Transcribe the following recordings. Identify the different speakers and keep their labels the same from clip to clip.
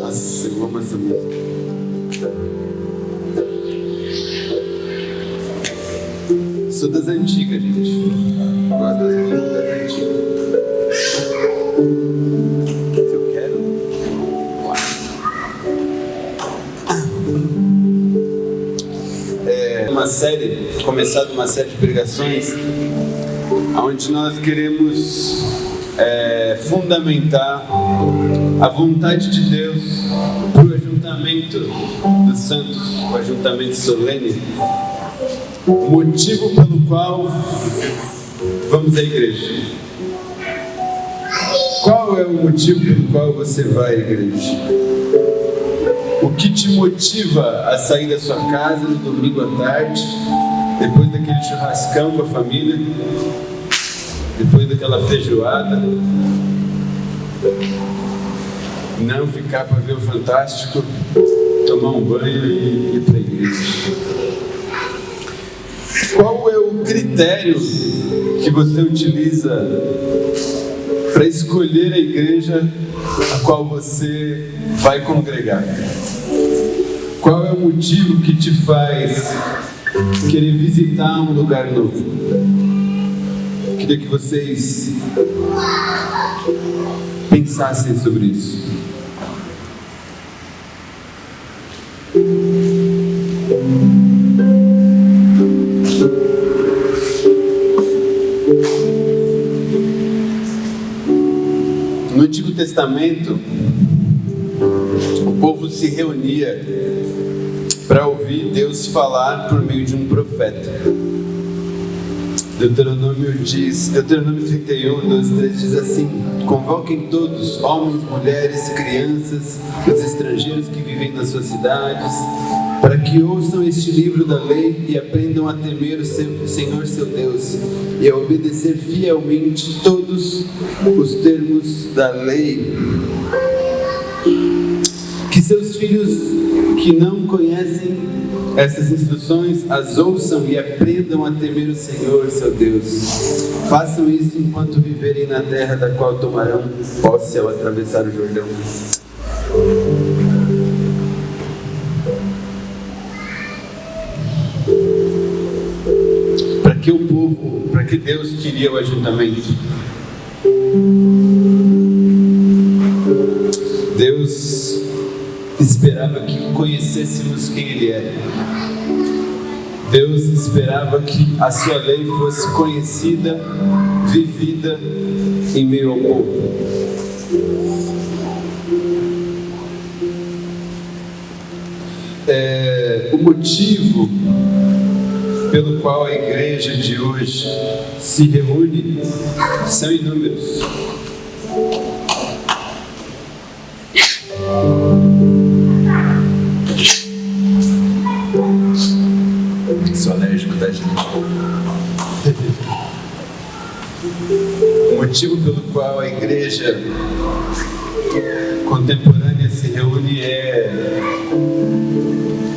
Speaker 1: Nossa, eu amo essa música. Sou das antigas, gente. Gosto das músicas das antigas. Se eu quero. Uma série, começado uma série de pregações, onde nós queremos fundamentar a vontade de Deus para o ajuntamento dos santos, o ajuntamento solene, o motivo pelo qual vamos à igreja. Qual é o motivo pelo qual você vai à igreja? O que te motiva a sair da sua casa no domingo à tarde, depois daquele churrascão com a família, depois daquela feijoada, não ficar para ver o Fantástico, tomar um banho e ir para a igreja? Qual é o critério que você utiliza para escolher a igreja a qual você vai congregar? Qual é o motivo que te faz querer visitar um lugar novo? Queria que vocês pensassem sobre isso. No Antigo Testamento, o povo se reunia para ouvir Deus falar por meio de um profeta. Deuteronômio 31, 12, 13 diz assim: convoquem todos, homens, mulheres, crianças, os estrangeiros que vivem nas suas cidades, para que ouçam este livro da lei e aprendam a temer o Senhor seu Deus e a obedecer fielmente todos os termos da lei. Que seus filhos que não conhecem essas instruções as ouçam e aprendam a temer o Senhor seu Deus. Façam isso enquanto viverem na terra da qual tomarão posse ao atravessar o Jordão. Para que Deus queria o ajuntamento? Deus esperava que conhecêssemos quem Ele era. Deus esperava que a sua lei fosse conhecida, vivida em meio ao povo. O motivo pelo qual a igreja de hoje se reúne são inúmeros. Sou alérgico da gente. O motivo pelo qual a igreja contemporânea se reúne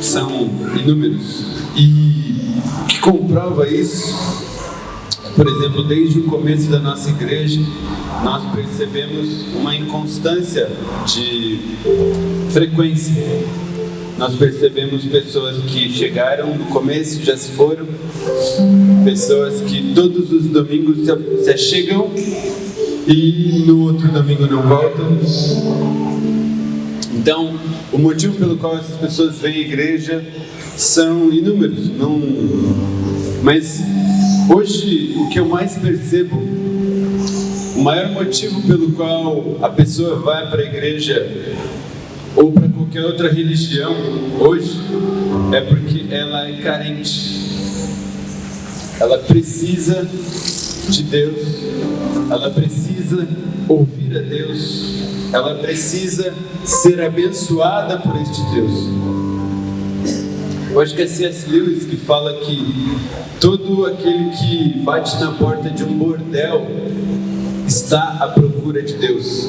Speaker 1: são inúmeros. E o que comprova isso, por exemplo, desde o começo da nossa igreja, nós percebemos uma inconstância de frequência. Nós percebemos pessoas que chegaram no começo e já se foram, pessoas que todos os domingos se chegam e no outro domingo não voltam. Então, o motivo pelo qual essas pessoas vêm à igreja são inúmeros. Mas hoje o que eu mais percebo, o maior motivo pelo qual a pessoa vai para a igreja ou para qualquer outra religião hoje é porque ela é carente. Ela precisa de Deus, ela precisa ouvir a Deus, ela precisa ser abençoada por este Deus. Eu acho que é C.S. Lewis que fala que todo aquele que bate na porta de um bordel está à procura de Deus.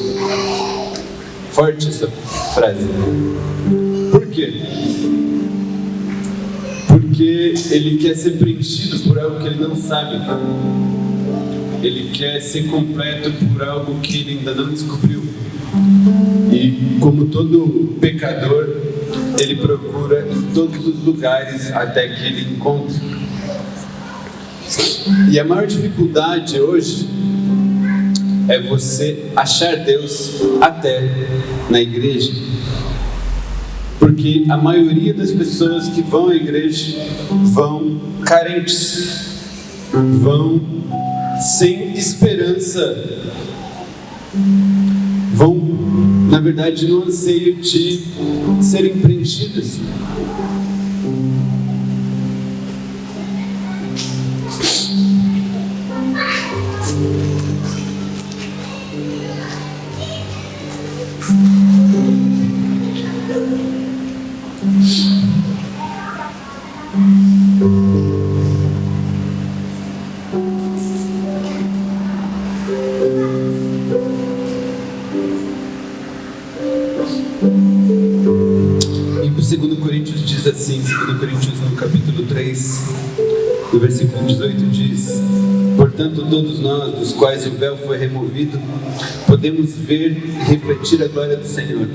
Speaker 1: Forte essa frase. Por quê? Porque ele quer ser preenchido por algo que ele não sabe. Ele quer ser completo por algo que ele ainda não descobriu. E como todo pecador, ele procura em todos os lugares até que ele encontre. E a maior dificuldade hoje é você achar Deus até na igreja. Porque a maioria das pessoas que vão à igreja vão carentes, vão sem esperança, vão, na verdade, no anseio de serem preenchidas. Diz assim, 2 Coríntios no capítulo 3, no versículo 18 diz: portanto todos nós, dos quais o véu foi removido, podemos ver e refletir a glória do Senhor.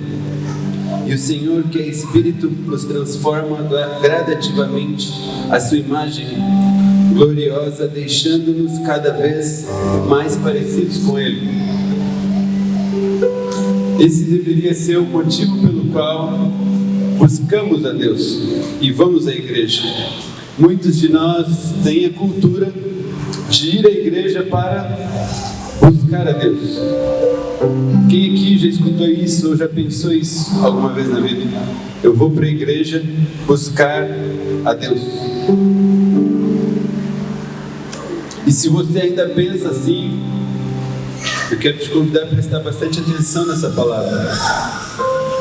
Speaker 1: E o Senhor, que é Espírito, nos transforma gradativamente à sua imagem gloriosa, deixando-nos cada vez mais parecidos com Ele. Esse deveria ser o motivo pelo qual buscamos a Deus e vamos à igreja. Muitos de nós têm a cultura de ir à igreja para buscar a Deus. Quem aqui já escutou isso ou já pensou isso alguma vez na vida? Eu vou para a igreja buscar a Deus. E se você ainda pensa assim, eu quero te convidar a prestar bastante atenção nessa palavra.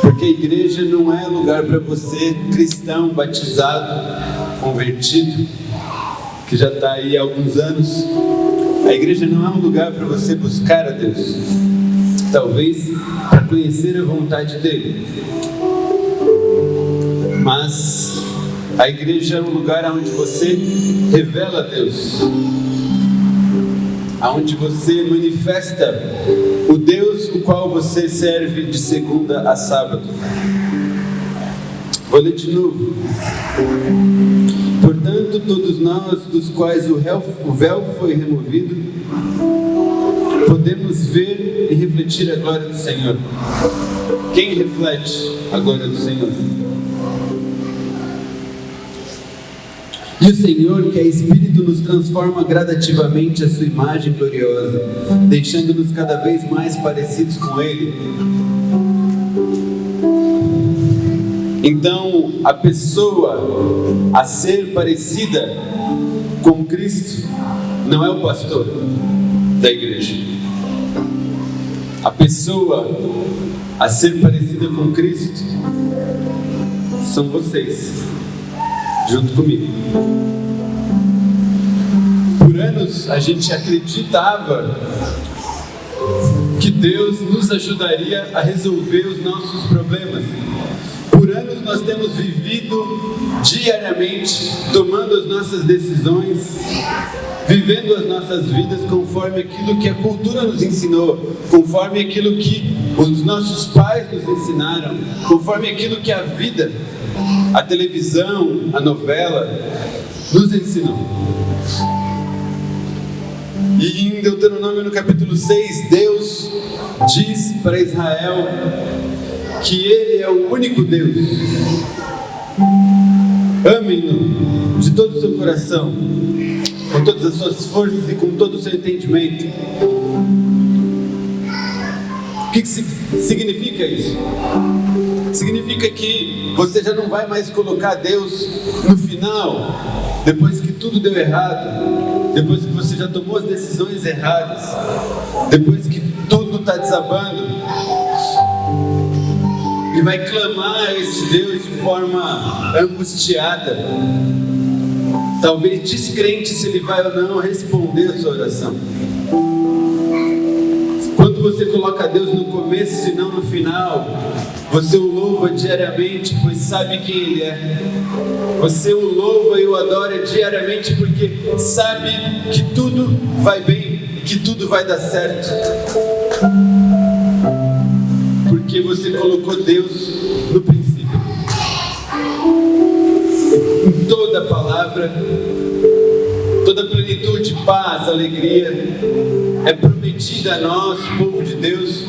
Speaker 1: Porque a igreja não é lugar para você, cristão, batizado, convertido, que já está aí há alguns anos. A igreja não é um lugar para você buscar a Deus, talvez para conhecer a vontade dele. Mas a igreja é um lugar onde você revela a Deus, onde você manifesta o Deus o qual você serve de segunda a sábado. Vou ler de novo. Portanto, todos nós, dos quais o véu foi removido, podemos ver e refletir a glória do Senhor. Quem reflete a glória do Senhor? E o Senhor, que é Espírito, nos transforma gradativamente à sua imagem gloriosa, deixando-nos cada vez mais parecidos com Ele. Então, a pessoa a ser parecida com Cristo não é o pastor da igreja. A pessoa a ser parecida com Cristo são vocês, junto comigo. Por anos a gente acreditava que Deus nos ajudaria a resolver os nossos problemas. Por anos nós temos vivido diariamente, tomando as nossas decisões, vivendo as nossas vidas conforme aquilo que a cultura nos ensinou, conforme aquilo que os nossos pais nos ensinaram, conforme aquilo que a vida, a televisão, a novela nos ensinou. E em Deuteronômio no capítulo 6, Deus diz para Israel que Ele é o único Deus. Amem-no de todo o seu coração, com todas as suas forças e com todo o seu entendimento. O que significa isso? Significa que você já não vai mais colocar Deus no final, depois que tudo deu errado, depois que você já tomou as decisões erradas, depois que tudo está desabando, e vai clamar a esse Deus de forma angustiada, talvez descrente se Ele vai ou não responder a sua oração. Quando você coloca Deus no começo e não no final, você o louva diariamente, pois sabe quem Ele é. Você o louva e o adora diariamente, porque sabe que tudo vai bem, que tudo vai dar certo. porque você colocou Deus no princípio. Em toda palavra, toda plenitude, paz, alegria é prometida a nós, povo de Deus,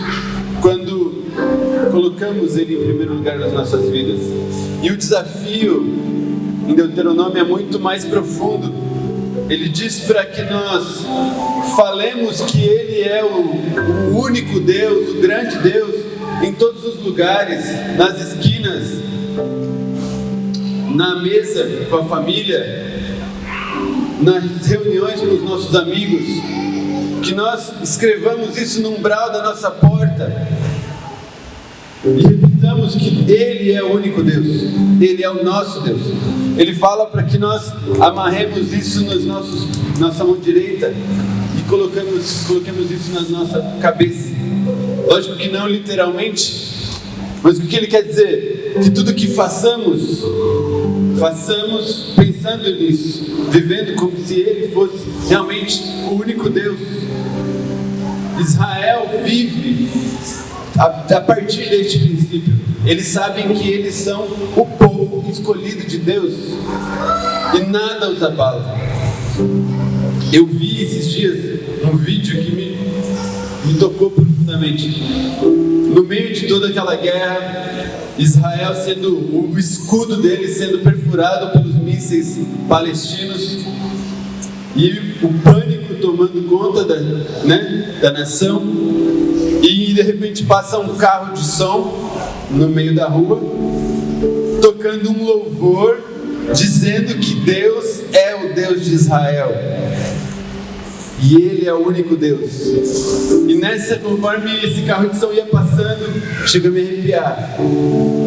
Speaker 1: quando colocamos Ele em primeiro lugar nas nossas vidas. E o desafio em Deuteronômio é muito mais profundo. Ele diz para que nós falemos que Ele é o único Deus, o grande Deus, em todos os lugares, nas esquinas, na mesa com a família, nas reuniões com os nossos amigos, que nós escrevamos isso no umbral da nossa porta e repitamos que Ele é o único Deus, Ele é o nosso Deus. Ele fala para que nós amarremos isso nos nossa mão direita e coloquemos isso na nossa cabeça. Lógico que não literalmente, mas o que Ele quer dizer? Que tudo que façamos pensando nisso, vivendo como se Ele fosse realmente o único Deus. Israel vive a partir deste princípio. Eles sabem que eles são o povo escolhido de Deus e nada os abala. Eu vi esses dias um vídeo que me tocou profundamente. No meio de toda aquela guerra, Israel sendo o escudo deles sendo perfurado pelos mísseis palestinos e o pânico tomando conta da nação, e de repente passa um carro de som no meio da rua tocando um louvor dizendo que Deus é o Deus de Israel e Ele é o único Deus. E conforme esse carro de som ia passando, chega a me arrepiar.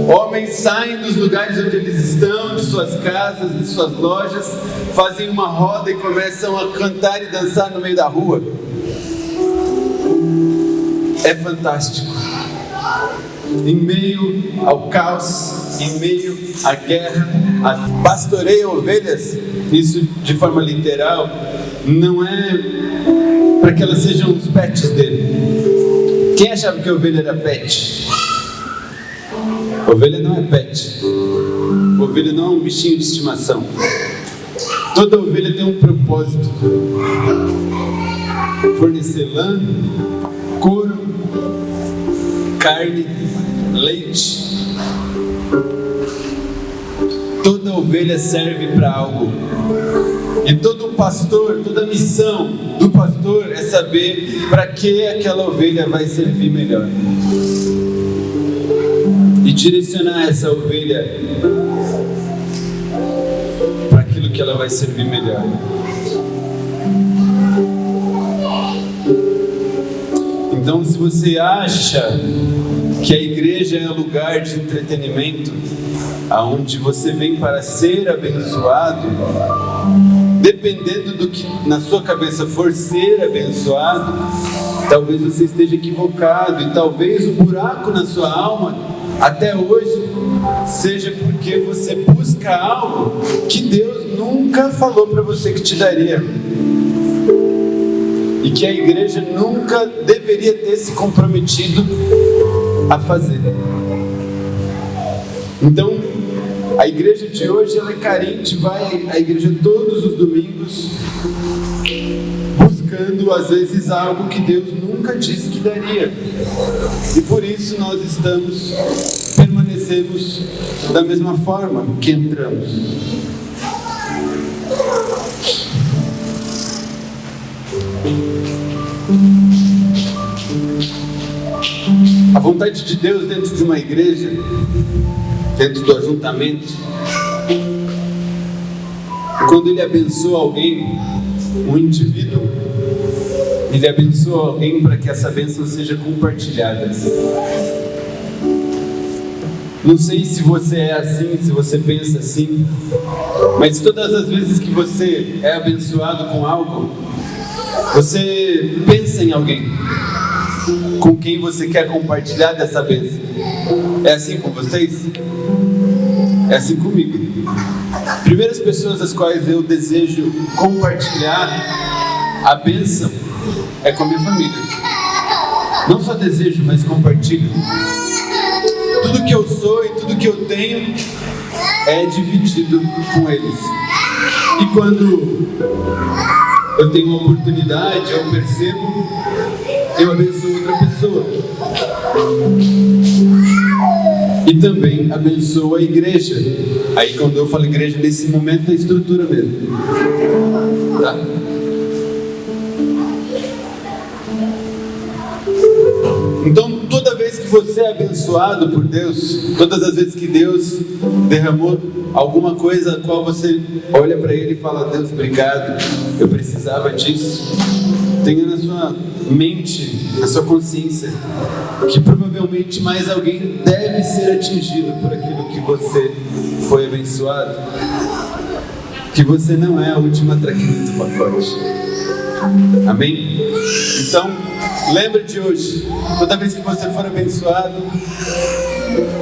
Speaker 1: Homens saem dos lugares onde eles estão, de suas casas, de suas lojas, fazem uma roda e começam a cantar e dançar no meio da rua. É fantástico. Em meio ao caos, em meio à guerra, pastoreia ovelhas, isso de forma literal, não é para que elas sejam os pets dele. Quem achava que a ovelha era pet? Ovelha não é pet. Ovelha não é um bichinho de estimação. Toda ovelha tem um propósito: fornecer lã, couro, carne, leite. Toda ovelha serve para algo. E todo pastor, toda missão do pastor é saber para que aquela ovelha vai servir melhor. E direcionar essa ovelha para aquilo que ela vai servir melhor. Então, se você acha que a igreja é um lugar de entretenimento, aonde você vem para ser abençoado, dependendo do que na sua cabeça for ser abençoado, talvez você esteja equivocado, e talvez o buraco na sua alma até hoje seja porque você busca algo que Deus nunca falou para você que te daria, e que a igreja nunca deveria ter se comprometido a fazer. Então, a igreja de hoje, ela é carente, vai à igreja todos os domingos, buscando às vezes algo que Deus nunca disse que daria. E por isso nós permanecemos da mesma forma que entramos. A vontade de Deus dentro de uma igreja, dentro do ajuntamento, quando Ele abençoa alguém, um indivíduo, Ele abençoa alguém para que essa bênção seja compartilhada. Não sei se você é assim, se você pensa assim, mas todas as vezes que você é abençoado com algo, você pensa em alguém com quem você quer compartilhar dessa bênção. É assim com vocês? É assim comigo. Primeiras pessoas às quais eu desejo compartilhar a bênção é com a minha família. Não só desejo, mas compartilho. tudo que eu sou e tudo que eu tenho é dividido com eles. E quando eu tenho uma oportunidade, eu percebo, eu abençoo outra pessoa. E também abençoo a igreja. Aí quando eu falo igreja, nesse momento é estrutura mesmo. Tá? Então, toda vez que você é abençoado por Deus, todas as vezes que Deus derramou alguma coisa a qual você olha para Ele e fala: Deus, obrigado, eu precisava disso. Tenha na sua mente, na sua consciência, que provavelmente mais alguém deve ser atingido por aquilo que você foi abençoado. Que você não é a última traquina do pacote. Amém? Então, lembre de hoje, toda vez que você for abençoado,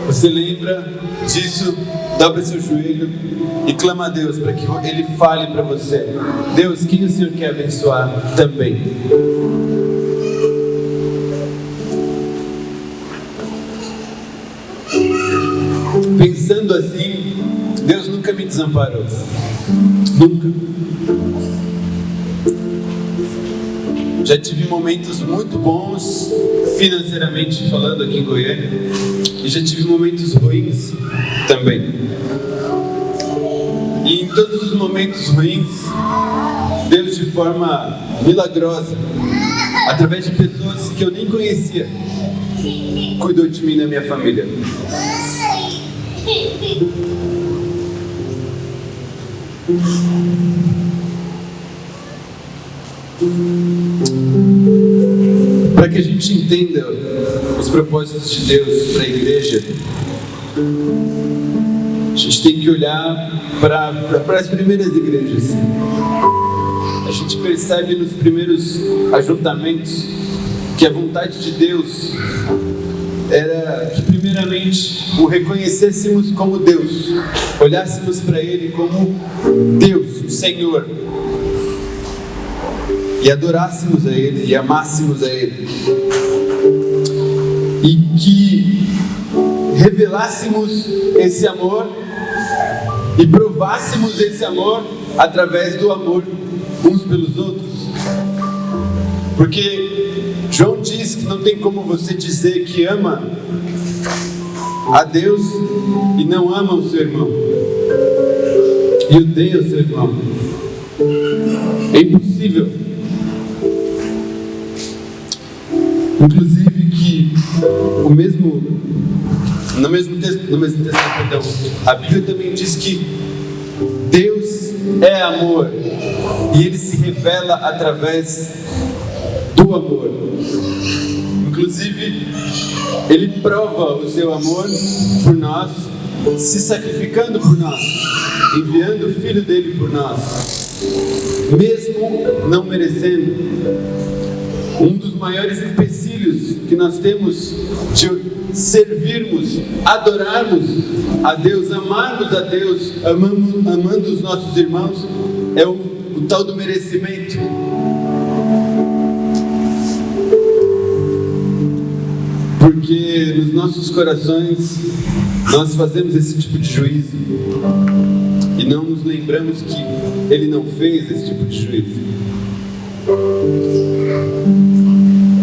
Speaker 1: você lembra disso, dobra seu joelho e clama a Deus para que Ele fale para você: Deus, quem o Senhor quer abençoar também? Pensando assim, Deus nunca me desamparou. Nunca. Já tive momentos muito bons, financeiramente falando, aqui em Goiânia, e já tive momentos ruins também. E em todos os momentos ruins, Deus, de forma milagrosa, através de pessoas que eu nem conhecia, cuidou de mim e da minha família. Para que a gente entenda os propósitos de Deus para a igreja, a gente tem que olhar para as primeiras igrejas. A gente percebe nos primeiros ajuntamentos que a vontade de Deus era que primeiramente o reconhecêssemos como Deus, olhássemos para Ele como Deus, o Senhor, e adorássemos a Ele e amássemos a Ele, e que revelássemos esse amor e provássemos esse amor através do amor uns pelos outros. Porque João diz que não tem como você dizer que ama a Deus e não ama o seu irmão, e odeia o seu irmão. É impossível. Inclusive que no mesmo texto, perdão, a Bíblia também diz que Deus é amor e Ele se revela através do amor. Inclusive, Ele prova o seu amor por nós, se sacrificando por nós, enviando o Filho dele por nós, mesmo não merecendo. Um dos maiores empecilhos que nós temos de servirmos, adorarmos a Deus, amarmos a Deus, amando os nossos irmãos, é o tal do merecimento. Porque nos nossos corações nós fazemos esse tipo de juízo e não nos lembramos que Ele não fez esse tipo de juízo.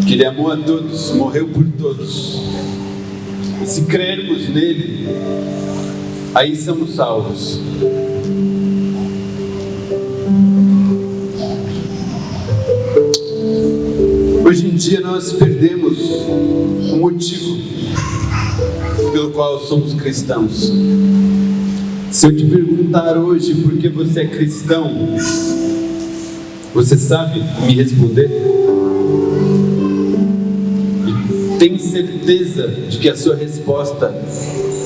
Speaker 1: Que Ele amou a todos, morreu por todos. E se crermos nele, aí somos salvos. Hoje em dia nós perdemos o motivo pelo qual somos cristãos. Se eu te perguntar hoje por que você é cristão, você sabe me responder? E tem certeza de que a sua resposta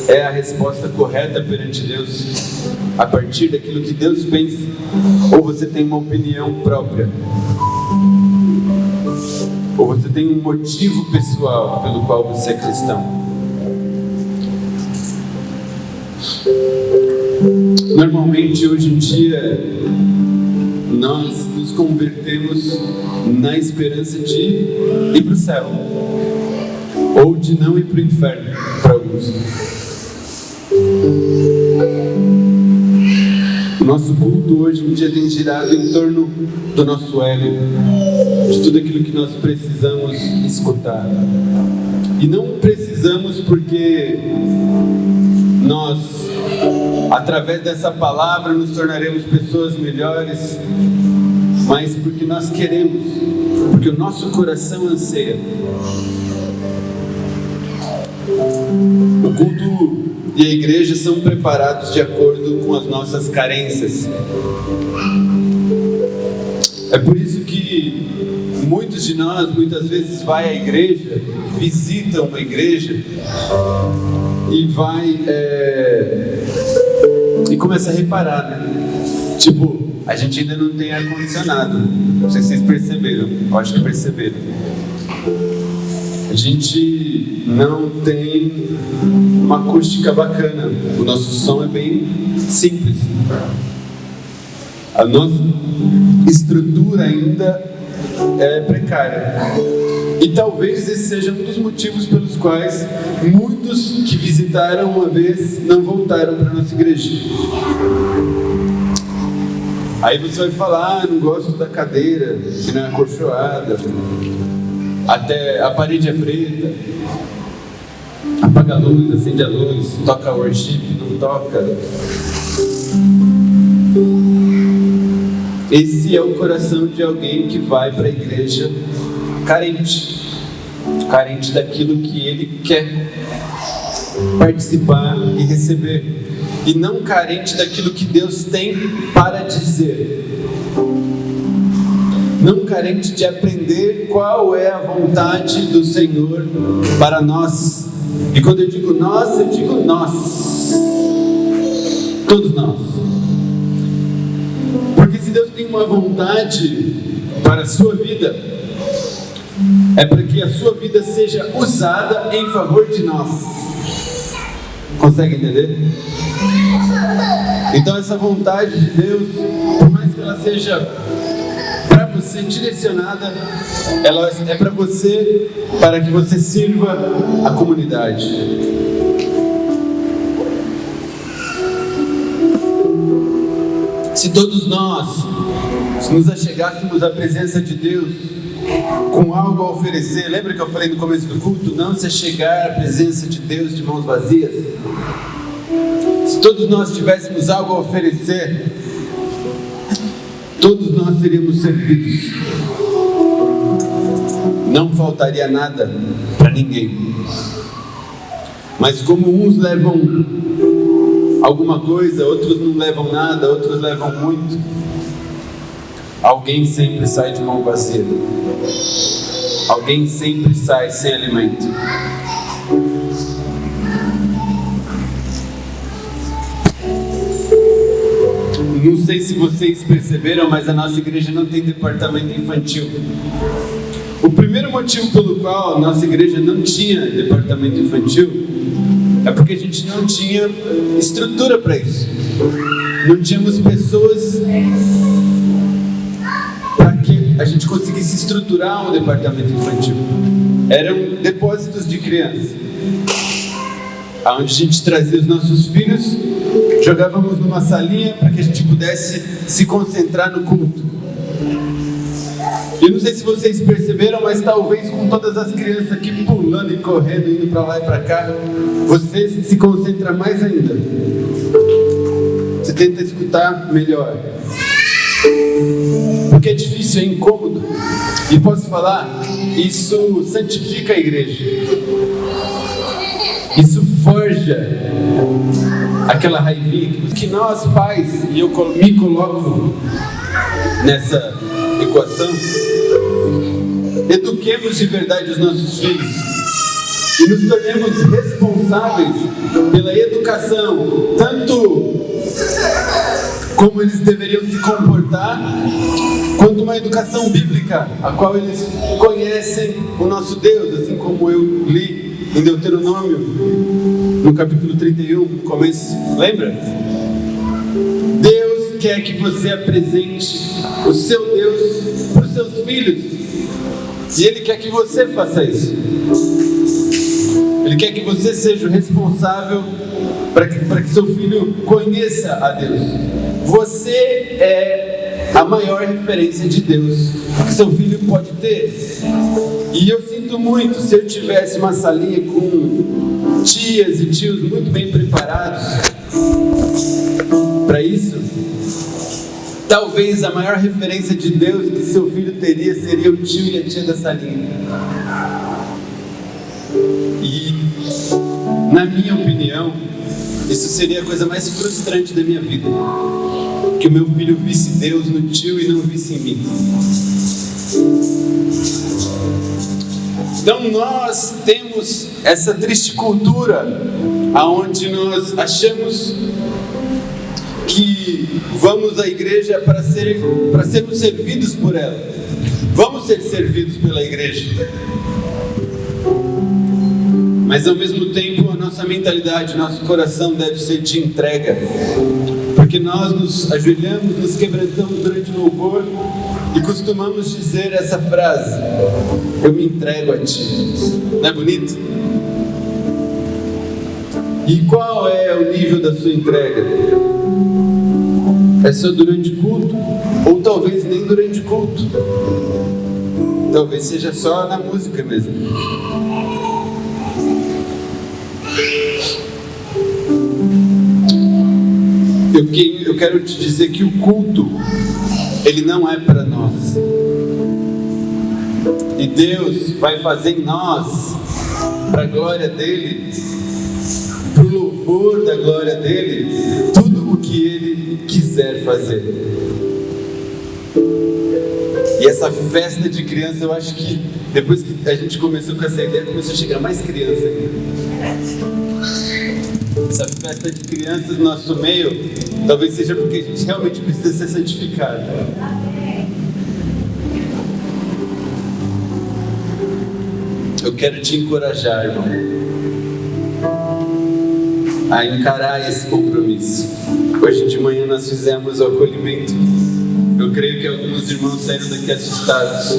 Speaker 1: é a resposta correta perante Deus, a partir daquilo que Deus pensa? Ou você tem uma opinião própria? Ou você tem um motivo pessoal pelo qual você é cristão? Normalmente, hoje em dia, nós nos convertemos na esperança de ir para o céu, ou de não ir para o inferno, para alguns. oramos. O nosso culto hoje em dia tem girado em torno do nosso ego, de tudo aquilo que nós precisamos escutar. E não precisamos porque nós, através dessa palavra, nos tornaremos pessoas melhores, mas porque nós queremos, porque o nosso coração anseia. O culto e a igreja são preparados de acordo com as nossas carências. É por isso que muitos de nós, muitas vezes, vai à igreja, visitam uma igreja e vai e começa a reparar, né? Tipo, a gente ainda não tem ar-condicionado. Não sei se vocês perceberam, eu acho que perceberam. A gente não tem uma acústica bacana. O nosso som é bem simples. A nossa estrutura ainda é precária. E talvez esse seja um dos motivos pelos quais muitos que visitaram uma vez não voltaram para a nossa igreja. Aí você vai falar, não gosto da cadeira, que não é acolchoada, até a parede é preta, apaga a luz, acende a luz, toca worship, não toca. Esse é o coração de alguém que vai para a igreja carente daquilo que ele quer participar e receber, e não carente daquilo que Deus tem para dizer, não carente de aprender qual é a vontade do Senhor para nós. E quando eu digo nós, todos nós. Porque se Deus tem uma vontade para a sua vida, é para que a sua vida seja usada em favor de nós. Consegue entender? Então essa vontade de Deus, por mais que ela seja para você direcionada, ela é para você, para que você sirva a comunidade. Se todos nós nos achegássemos à presença de Deus com algo a oferecer, lembra que eu falei no começo do culto? Não se chegar à presença de Deus de mãos vazias. Se todos nós tivéssemos algo a oferecer, todos nós seríamos servidos. Não faltaria nada para ninguém. Mas como uns levam alguma coisa, outros não levam nada, outros levam muito, alguém sempre sai de mão vazia. Alguém sempre sai sem alimento. Não sei se vocês perceberam, mas a nossa igreja não tem departamento infantil. O primeiro motivo pelo qual a nossa igreja não tinha departamento infantil é porque a gente não tinha estrutura para isso. Não tínhamos pessoas para que a gente conseguisse estruturar um departamento infantil. Eram depósitos de criança, onde a gente trazia os nossos filhos, jogávamos numa salinha para que a gente pudesse se concentrar no culto. Eu não sei se vocês perceberam, mas talvez com todas as crianças aqui pulando e correndo, indo para lá e para cá, você se concentra mais ainda. Você tenta escutar melhor. Porque é difícil, é incômodo. E posso falar, isso santifica a igreja. Isso forja aquela raivinha que nós pais, e eu me coloco nessa equação, eduquemos de verdade os nossos filhos e nos tornemos responsáveis pela educação, tanto como eles deveriam se comportar, quanto uma educação bíblica, a qual eles conhecem o nosso Deus, assim como eu li em Deuteronômio, no capítulo 31, no começo, lembra? Deus quer que você apresente o seu Deus para os seus filhos, e Ele quer que você faça isso. Ele quer que você seja o responsável para que seu filho conheça a Deus. Você é a maior referência de Deus que seu filho pode ter. E eu sinto muito, se eu tivesse uma salinha com tias e tios muito bem preparados para isso, talvez a maior referência de Deus que seu filho teria seria o tio e a tia da salinha. E, na minha opinião, isso seria a coisa mais frustrante da minha vida. Que o meu filho visse Deus no tio e não visse em mim. Então nós temos essa triste cultura aonde nós achamos que vamos à igreja para sermos servidos por ela. Vamos ser servidos pela igreja. Mas ao mesmo tempo a nossa mentalidade, nosso coração deve ser de entrega. Porque nós nos ajoelhamos, nos quebrantamos durante o louvor e costumamos dizer essa frase: eu me entrego a ti. Não é bonito? E qual é o nível da sua entrega? É só durante o culto? Ou talvez nem durante o culto? Talvez seja só na música mesmo. Eu quero te dizer que o culto, ele não é para nós. E Deus vai fazer em nós, para a glória dEle, para o louvor da glória dEle, tudo o que Ele quiser fazer. E essa festa de criança, eu acho que depois que a gente começou com essa ideia, começou a chegar mais criança ainda. Essa festa de crianças no nosso meio, talvez seja porque a gente realmente precisa ser santificado. Eu quero te encorajar, irmão, a encarar esse compromisso. Hoje de manhã nós fizemos o acolhimento. Eu creio que alguns irmãos saíram daqui assustados,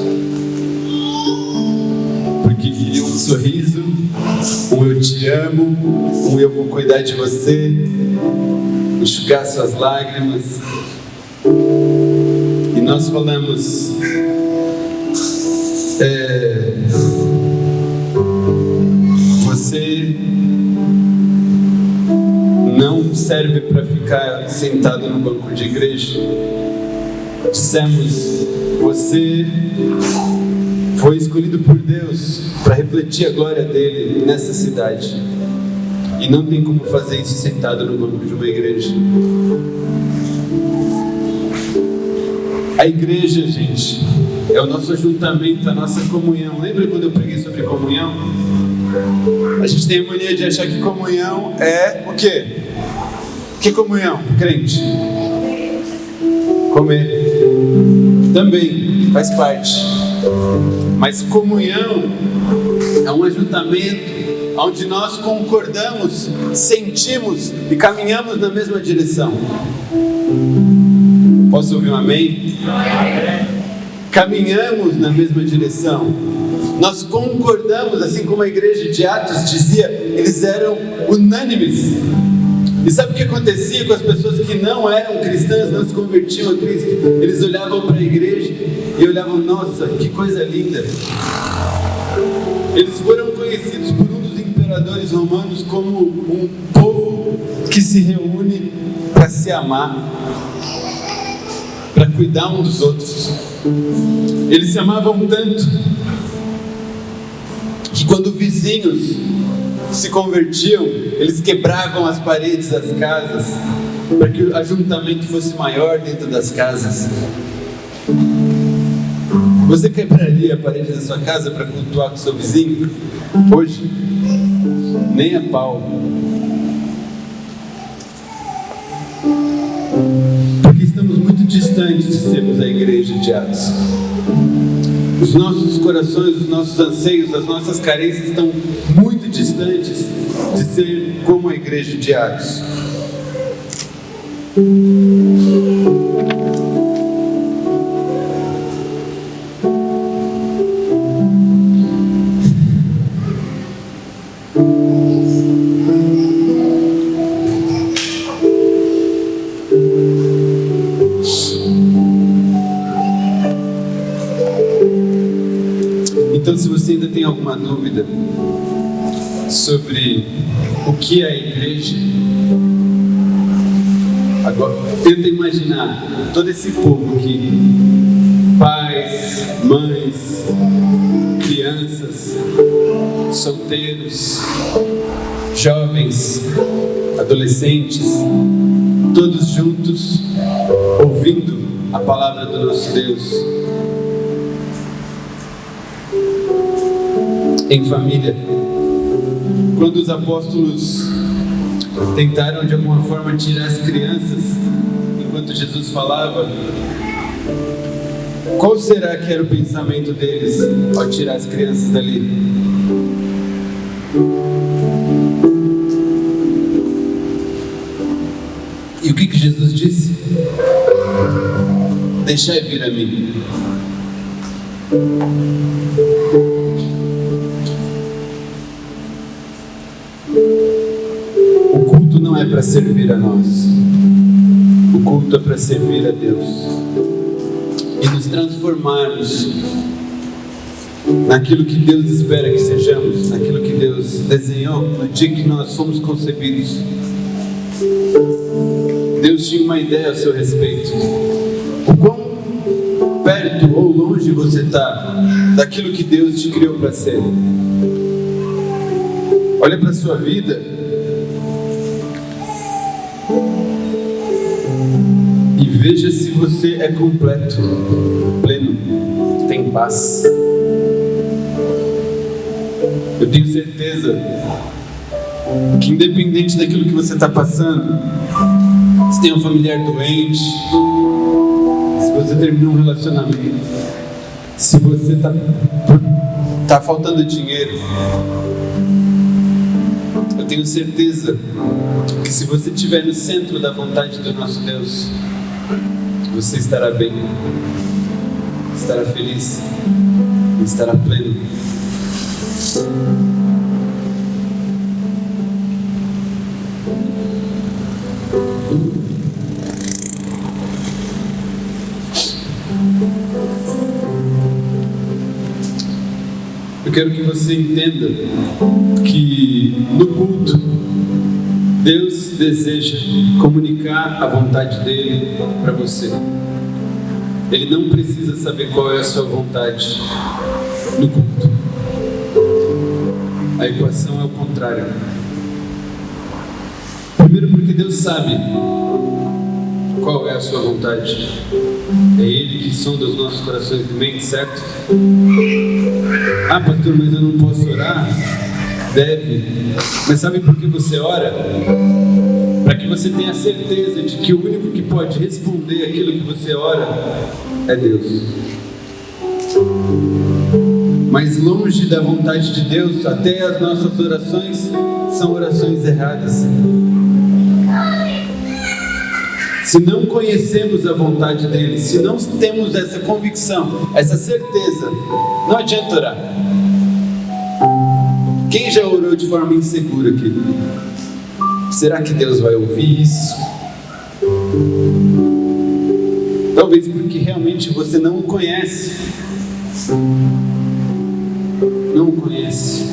Speaker 1: porque queriam um sorriso, um eu te amo, um eu vou cuidar de você, enxugar suas lágrimas. E nós falamos, você não serve para ficar sentado no banco de igreja. Dissemos, você foi escolhido por Deus para refletir a glória dele nessa cidade. E não tem como fazer isso sentado no banco de uma igreja. A igreja, gente, é o nosso ajuntamento, a nossa comunhão. Lembra quando eu preguei sobre comunhão? A gente tem a mania de achar que comunhão é o quê? Que comunhão, crente? Comer. Também faz parte. Mas comunhão é um ajuntamento onde nós concordamos, sentimos e caminhamos na mesma direção. Posso ouvir um amém? Caminhamos na mesma direção. Nós concordamos, assim como a igreja de Atos dizia, eles eram unânimes. E sabe o que acontecia com as pessoas que não eram cristãs, não se convertiam a Cristo? Eles olhavam para a igreja e olhavam, nossa, que coisa linda. Eles foram conhecidos por um dos imperadores romanos como um povo que se reúne para se amar, para cuidar um dos outros. Eles se amavam tanto que quando vizinhos se convertiam, eles quebravam as paredes das casas para que o ajuntamento fosse maior dentro das casas. Você quebraria a parede da sua casa para cultuar com seu vizinho? Hoje, nem a pau. Porque estamos muito distantes de sermos a igreja de Atos. Os nossos corações, os nossos anseios, as nossas carências estão muito distantes de ser como a igreja de Atos. Então, se você ainda tem alguma dúvida sobre o que é a igreja, agora tenta imaginar todo esse povo aqui, pais, mães, crianças, solteiros, jovens, adolescentes, todos juntos ouvindo a palavra do nosso Deus, em família. Quando os apóstolos tentaram de alguma forma tirar as crianças enquanto Jesus falava, qual será que era o pensamento deles ao tirar as crianças dali? E o que Jesus disse? Deixai vir a mim. O culto não é para servir a nós. O culto é para servir a Deus e nos transformarmos naquilo que Deus espera que sejamos, naquilo que Deus desenhou no dia que nós fomos concebidos. Deus tinha uma ideia a seu respeito. O quão perto ou longe você está daquilo que Deus te criou para ser. Olha para a sua vida e veja se você é completo, pleno, tem paz. Eu tenho certeza que, independente daquilo que você está passando, se tem um familiar doente, se você terminou um relacionamento, se você está faltando dinheiro, eu tenho certeza que se você estiver no centro da vontade do nosso Deus, você estará bem, estará feliz, estará pleno. Eu quero que você entenda que no culto Deus deseja comunicar a vontade dele para você. Ele não precisa saber qual é a sua vontade no culto. A equação é o contrário. Primeiro, porque Deus sabe qual é a sua vontade. É Ele que sonda os nossos corações e mentes, certo? Ah, pastor, mas eu não posso orar? Deve. Mas sabe por que você ora? Para que você tenha certeza de que o único que pode responder aquilo que você ora é Deus. Mas longe da vontade de Deus, até as nossas orações são orações erradas. Se não conhecemos a vontade dele, se não temos essa convicção, essa certeza, não adianta orar. Quem já orou de forma insegura aqui? Será que Deus vai ouvir isso? Talvez porque realmente você não o conhece. Não o conhece.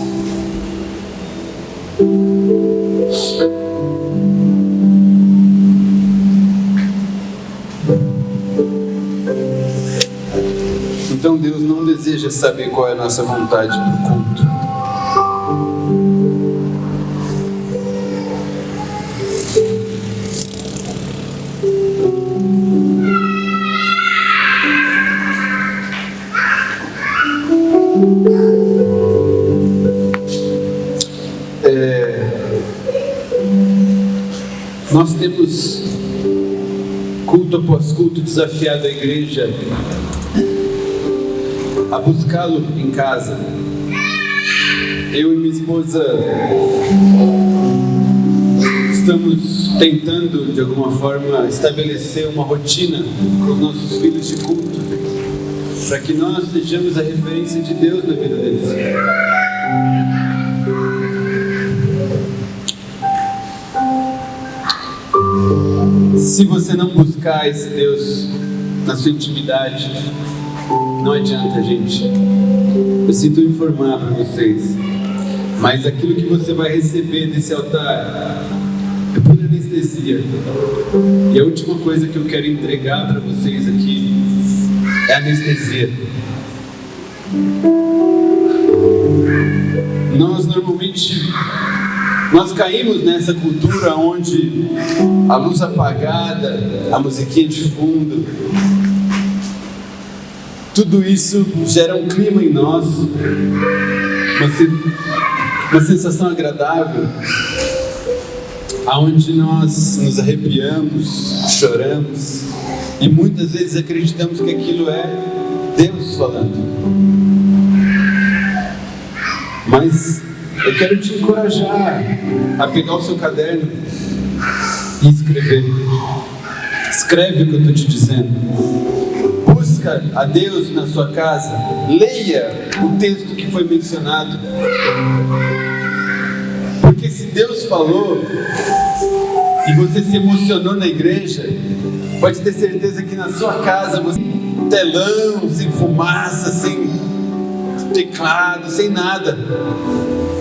Speaker 1: Então Deus não deseja saber qual é a nossa vontade no culto. Nós temos culto após culto desafiado a igreja a buscá-lo em casa. Eu e minha esposa estamos tentando de alguma forma estabelecer uma rotina com os nossos filhos de culto, para que nós sejamos a referência de Deus na vida deles. Se você não buscar esse Deus na sua intimidade, não adianta, gente. eu sinto informar para vocês, mas aquilo que você vai receber desse altar é pura anestesia. E a última coisa que eu quero entregar para vocês aqui é anestesia. Nós caímos nessa cultura onde a luz apagada, a musiquinha de fundo, tudo isso gera um clima em nós, uma sensação agradável, aonde nós nos arrepiamos, choramos e muitas vezes acreditamos que aquilo é Deus falando. Mas eu quero te encorajar a pegar o seu caderno e escrever. Escreve o que eu estou te dizendo. Busca a Deus na sua casa. Leia o texto que foi mencionado. Porque se Deus falou e você se emocionou na igreja, pode ter certeza que na sua casa você telão, sem fumaça, sem teclado, sem nada.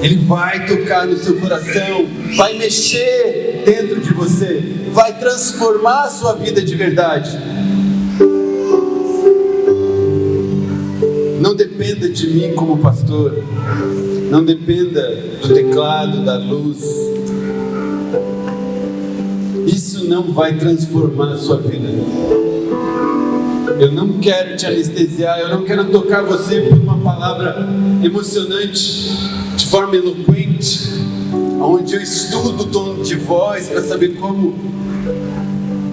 Speaker 1: Ele vai tocar no seu coração, vai mexer dentro de você, vai transformar a sua vida de verdade. Não dependa de mim como pastor, não dependa do teclado, da luz. Isso não vai transformar a sua vida. Eu não quero te anestesiar, eu não quero tocar você por uma palavra emocionante, de forma eloquente, onde eu estudo o tom de voz para saber como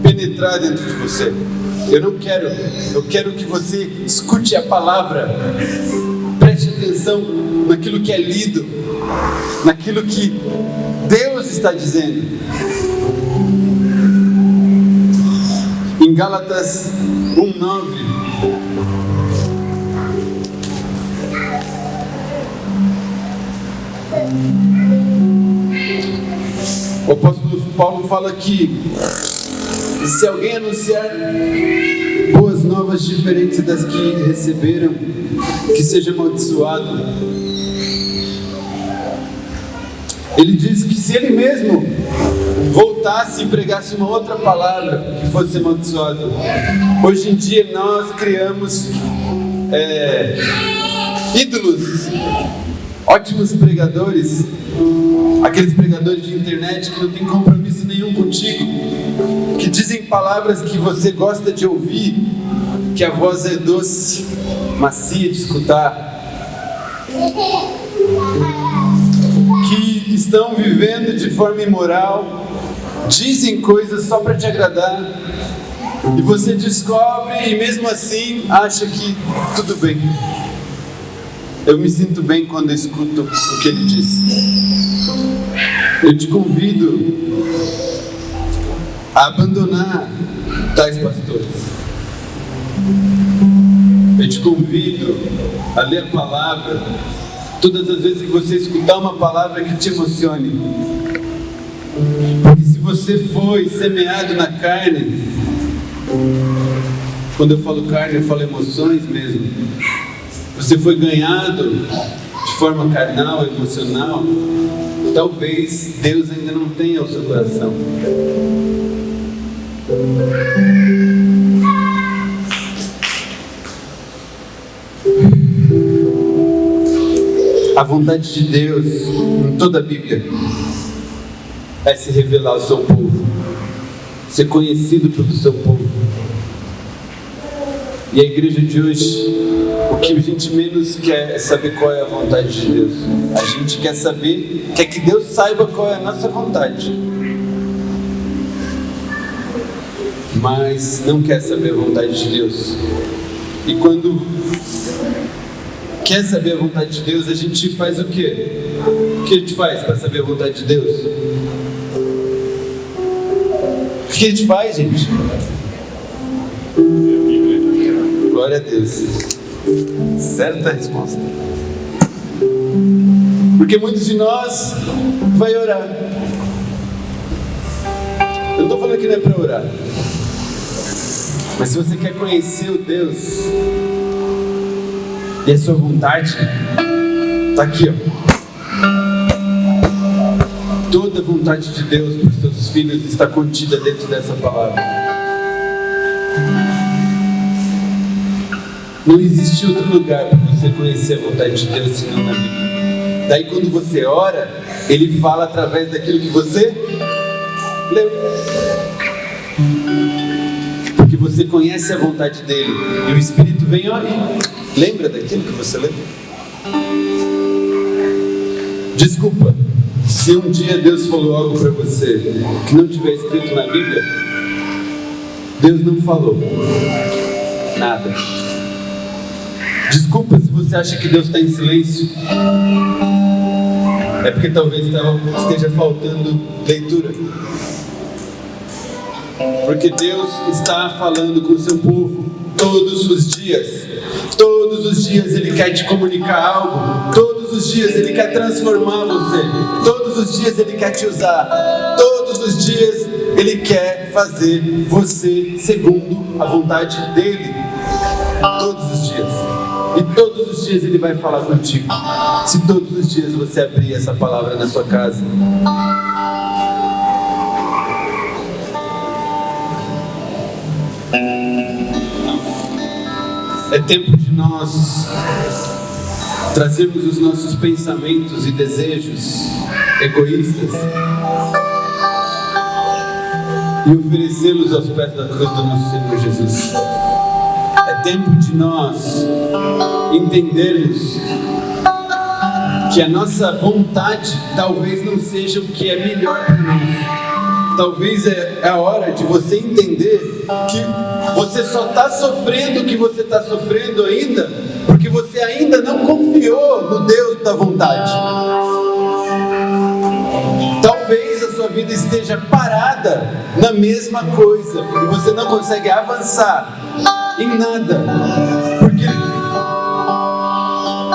Speaker 1: penetrar dentro de você. Eu quero que você escute a palavra, preste atenção naquilo que é lido, naquilo que Deus está dizendo. Em Gálatas 1:9, o apóstolo Paulo fala que se alguém anunciar boas novas diferentes das que receberam, que seja amaldiçoado. Ele diz que se ele mesmo voltasse e pregasse uma outra palavra, que fosse amaldiçoado. Hoje em dia nós criamos ídolos, ótimos pregadores, aqueles pregadores de internet que não tem compromisso nenhum contigo, que dizem palavras que você gosta de ouvir, que a voz é doce, macia de escutar, que estão vivendo de forma imoral, dizem coisas só para te agradar, e você descobre e mesmo assim acha que tudo bem. Eu me sinto bem quando eu escuto o que ele diz. Eu te convido a abandonar tais pastores. Eu te convido a ler a palavra todas as vezes que você escutar uma palavra que te emocione. Porque se você foi semeado na carne, quando eu falo carne, eu falo emoções mesmo. Você foi ganhado de forma carnal, emocional. Talvez Deus ainda não tenha o seu coração. A vontade de Deus em toda a Bíblia é se revelar ao seu povo, ser conhecido pelo seu povo. E a igreja de hoje, o que a gente menos quer é saber qual é a vontade de Deus. A gente quer que Deus saiba qual é a nossa vontade, mas não quer saber a vontade de Deus. E quando quer saber a vontade de Deus, a gente faz o quê? O que a gente faz para saber a vontade de Deus? O que a gente faz, gente? Glória a Deus. Certa resposta. Porque muitos de nós vai orar. Eu não estou falando que não é para orar, mas se você quer conhecer o Deus E a sua vontade está aqui, ó. Toda a vontade de Deus para os seus filhos está contida dentro dessa palavra. Não existe outro lugar para você conhecer a vontade de Deus senão na Bíblia. Daí quando você ora, Ele fala através daquilo que você leu. Porque você conhece a vontade dEle. E o Espírito vem, ó, e lembra daquilo que você leu. Desculpa, se um dia Deus falou algo para você que não tiver escrito na Bíblia, Deus não falou nada. Desculpa se você acha que Deus está em silêncio. É porque talvez esteja faltando leitura. Porque Deus está falando com o seu povo todos os dias. Todos os dias Ele quer te comunicar algo. Todos os dias Ele quer transformar você. Todos os dias Ele quer te usar. Todos os dias Ele quer fazer você segundo a vontade dEle. Todos os dias. E todos os dias Ele vai falar contigo. Se todos os dias você abrir essa palavra na sua casa. É tempo de nós trazermos os nossos pensamentos e desejos egoístas e oferecê-los aos pés da cruz do nosso Senhor Jesus. É tempo de nós entendermos que a nossa vontade talvez não seja o que é melhor para nós. Talvez é a hora de você entender que você só está sofrendo o que você está sofrendo ainda porque você ainda não confiou no Deus da vontade. Talvez a sua vida esteja parada na mesma coisa e você não consegue avançar em nada porque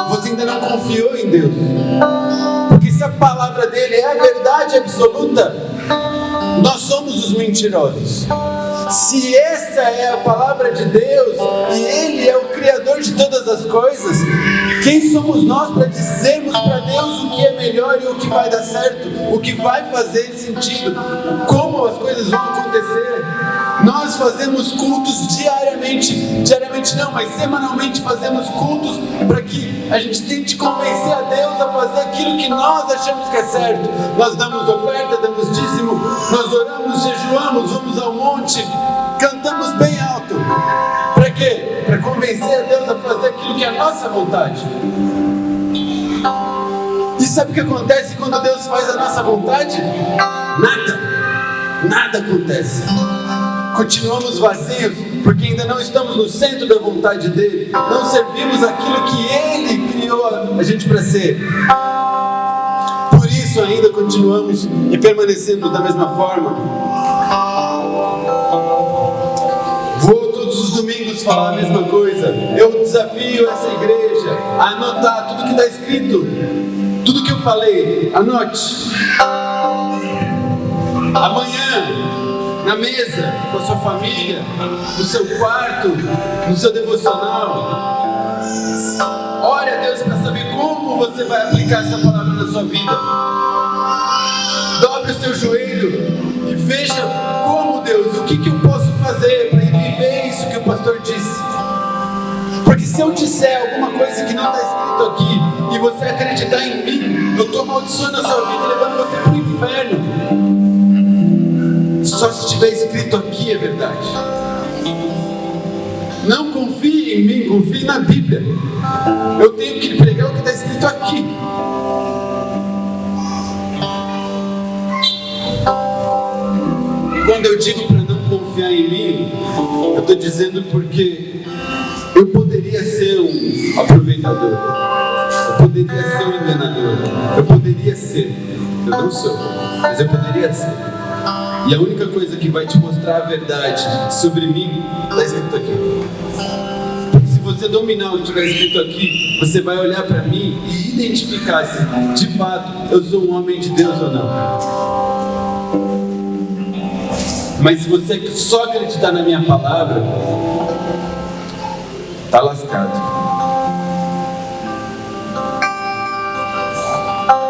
Speaker 1: você ainda não confiou em Deus. Porque se a palavra dele é a verdade absoluta, nós somos os mentirosos. Se essa é a palavra de Deus e Ele é o Criador de todas as coisas, quem somos nós para dizermos para Deus o que é melhor e o que vai dar certo, o que vai fazer sentido, como as coisas vão acontecer? Nós fazemos cultos diariamente não, mas semanalmente fazemos cultos para que a gente tente convencer a Deus a fazer aquilo que nós achamos que é certo. Nós damos oferta, damos dízimo, nós oramos, jejuamos, vamos ao monte, cantamos bem alto. Para quê? Para convencer a Deus a fazer aquilo que é a nossa vontade. E sabe o que acontece quando Deus faz a nossa vontade? Nada acontece. Continuamos vazios, porque ainda não estamos no centro da vontade dEle. Não servimos aquilo que Ele criou a gente para ser. Por isso ainda continuamos e permanecemos da mesma forma. Vou todos os domingos falar a mesma coisa. Eu desafio essa igreja a anotar tudo que está escrito. Tudo que eu falei, anote. Amanhã, na mesa, com a sua família, no seu quarto, no seu devocional. Ore a Deus para saber como você vai aplicar essa palavra na sua vida. Dobre o seu joelho e veja como Deus, o que eu posso fazer para viver isso que o pastor disse. Porque se eu disser alguma coisa que não está escrito aqui e você acreditar em mim, eu estou amaldiçoando a sua vida e levando você para o inferno. Só se estiver escrito aqui é verdade. Não confie em mim, confie na Bíblia. Eu tenho que pregar o que está escrito aqui. Quando eu digo para não confiar em mim, eu estou dizendo porque eu poderia ser um aproveitador, eu poderia ser um enganador, eu poderia ser, eu não sou, mas eu poderia ser. E a única coisa que vai te mostrar a verdade sobre mim está escrito aqui. Porque se você dominar o que estiver escrito aqui, você vai olhar para mim e identificar se de fato eu sou um homem de Deus ou não. Mas se você só acreditar na minha palavra, está lascado.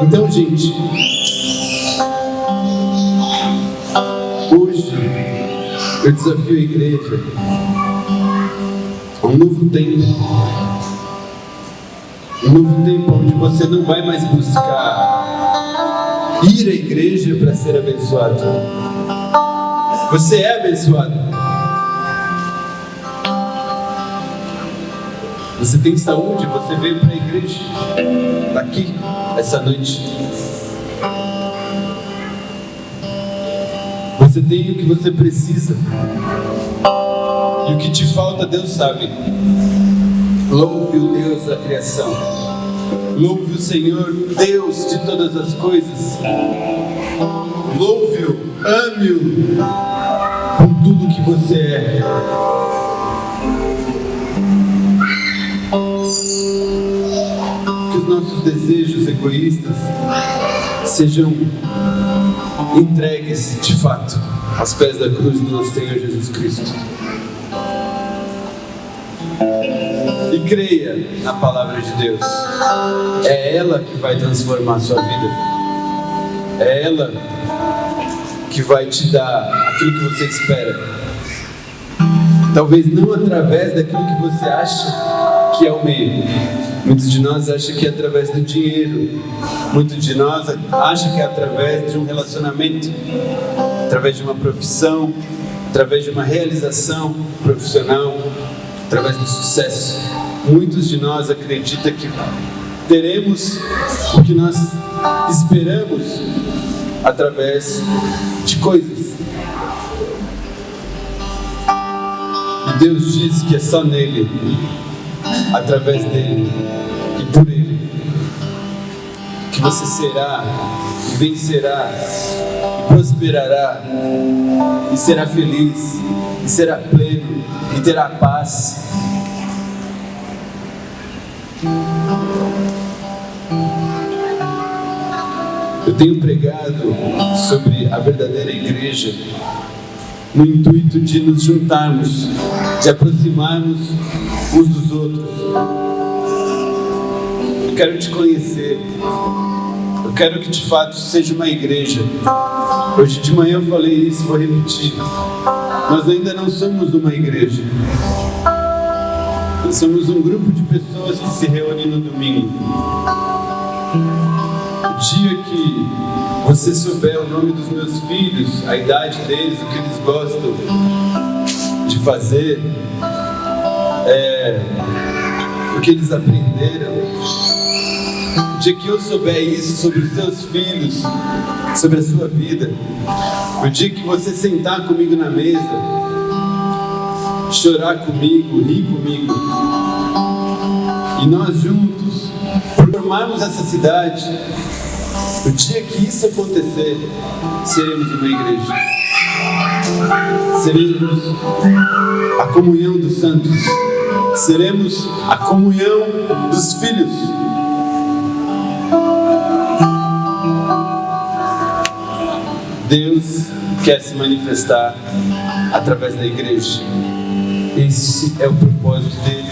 Speaker 1: Então, gente, hoje eu desafio a igreja a um novo tempo. Um novo tempo onde você não vai mais buscar ir à igreja para ser abençoado. Você é abençoado. Você tem saúde, você veio para a igreja. Está aqui, essa noite. Você tem o que você precisa. E o que te falta, Deus sabe. Louve o Deus da criação. Louve o Senhor, Deus de todas as coisas. Louve-o, ame-o com tudo que você é. Que os nossos desejos egoístas sejam entregues de fato aos pés da cruz do nosso Senhor Jesus Cristo. E creia na palavra de Deus. É ela que vai transformar a sua vida. É ela que vai te dar aquilo que você espera. Talvez não através daquilo que você acha que é o meio. Muitos de nós acham que é através do dinheiro. Muitos de nós acham que é através de um relacionamento, através de uma profissão, através de uma realização profissional, através do sucesso. Muitos de nós acreditam que teremos o que nós esperamos através de coisas. E Deus diz que é só nele, através dele e por ele, que você será, e vencerá, e prosperará, e será feliz, e será pleno, e terá paz. Eu tenho pregado sobre a verdadeira igreja no intuito de nos juntarmos, de aproximarmos uns dos outros. Eu quero te conhecer. Eu quero que de fato seja uma igreja. Hoje de manhã eu falei isso, vou repetir. Nós ainda não somos uma igreja. Nós somos um grupo de pessoas que se reúnem no domingo. O dia que você souber o nome dos meus filhos, a idade deles, o que eles gostam de fazer, o que eles aprenderam, o dia que eu souber isso sobre os seus filhos, sobre a sua vida, o dia que você sentar comigo na mesa, chorar comigo, rir comigo, e nós juntos formarmos essa cidade, o dia que isso acontecer, seremos uma igreja. Seremos a comunhão dos santos. Seremos a comunhão dos filhos. Deus quer se manifestar através da igreja. Esse é o propósito dele.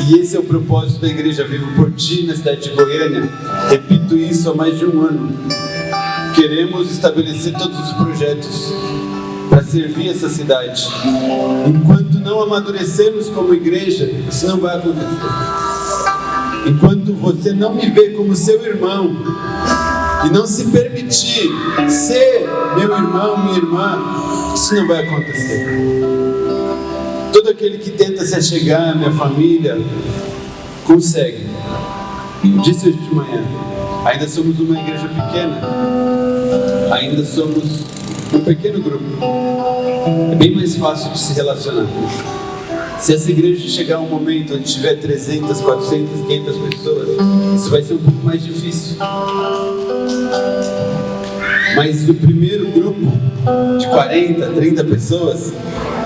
Speaker 1: E esse é o propósito da Igreja Vivo por Ti na cidade de Goiânia. Repito isso há mais de um ano. Queremos estabelecer todos os projetos para servir essa cidade. Enquanto não amadurecermos como igreja, isso não vai acontecer. Enquanto você não me vê como seu irmão e não se permitir ser meu irmão, minha irmã, isso não vai acontecer. Todo aquele que tenta se achegar à minha família, consegue. Disse hoje de manhã, ainda somos uma igreja pequena, ainda somos um pequeno grupo. É bem mais fácil de se relacionar. Se essa igreja chegar a um momento onde tiver 300, 400, 500 pessoas, isso vai ser um pouco mais difícil. Mas no primeiro grupo de 40, 30 pessoas,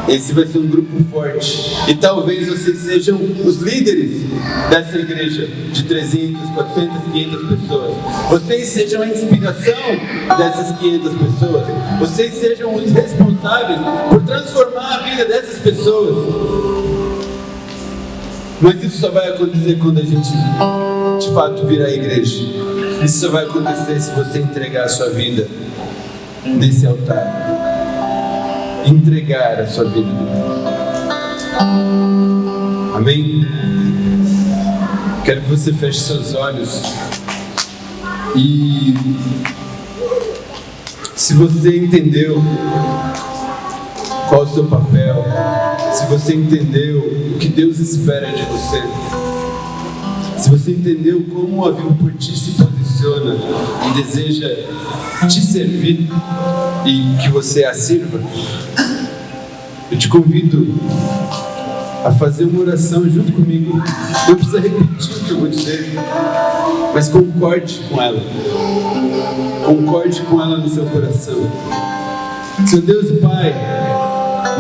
Speaker 1: esse vai ser um grupo forte. E talvez vocês sejam os líderes dessa igreja de 300, 400, 500 pessoas. Vocês sejam a inspiração dessas 500 pessoas. Vocês sejam os responsáveis por transformar a vida dessas pessoas. Mas isso só vai acontecer quando a gente de fato virar a igreja. Isso só vai acontecer se você entregar a sua vida nesse altar. Entregar a sua vida. Amém? Quero que você feche seus olhos. E se você entendeu qual é o seu papel, se você entendeu o que Deus espera de você, se você entendeu como a Vivo por Ti se posiciona e deseja te servir e que você a sirva, eu te convido a fazer uma oração junto comigo. Não precisa repetir o que eu vou dizer, mas concorde com ela. Concorde com ela no seu coração. Seu Deus e Pai,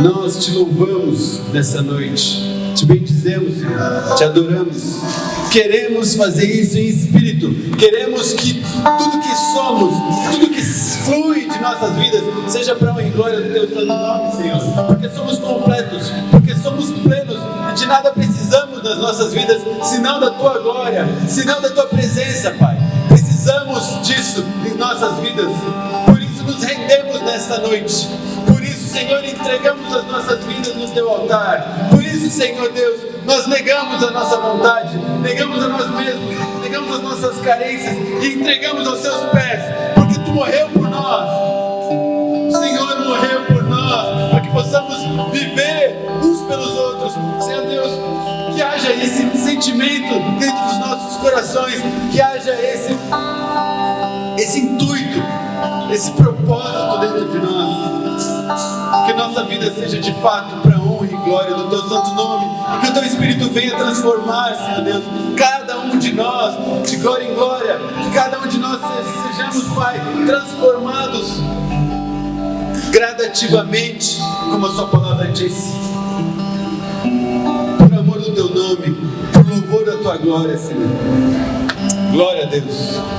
Speaker 1: nós te louvamos nessa noite, te bendizemos, Senhor, te adoramos. Queremos fazer isso em espírito. Queremos que tudo que somos, tudo que flui de nossas vidas, seja para honra e glória do Teu santo nome, Senhor. Porque somos completos, porque somos plenos e de nada precisamos nas nossas vidas, senão da Tua glória, senão da Tua presença, Pai. Precisamos disso em nossas vidas. Por isso nos rendemos nesta noite. Por isso, Senhor, entregamos as nossas vidas no Teu altar. Por isso, Senhor Deus, nós negamos a nossa vontade, negamos a nós mesmos, negamos as nossas carências e entregamos aos Seus pés, porque Tu morreu por nós. O Senhor morreu por nós, para que possamos viver uns pelos outros. Senhor Deus, que haja esse sentimento dentro dos nossos corações, que haja esse intuito, esse propósito dentro de nós. Que nossa vida seja de fato para a honra e glória do Teu santo nome, e que o Teu Espírito venha transformar, Senhor Deus, cada um de nós, de glória em glória, que cada um de nós sejamos, Pai, transformados gradativamente, como a Sua palavra disse, por amor do Teu nome, por louvor da Tua glória, Senhor. Glória a Deus.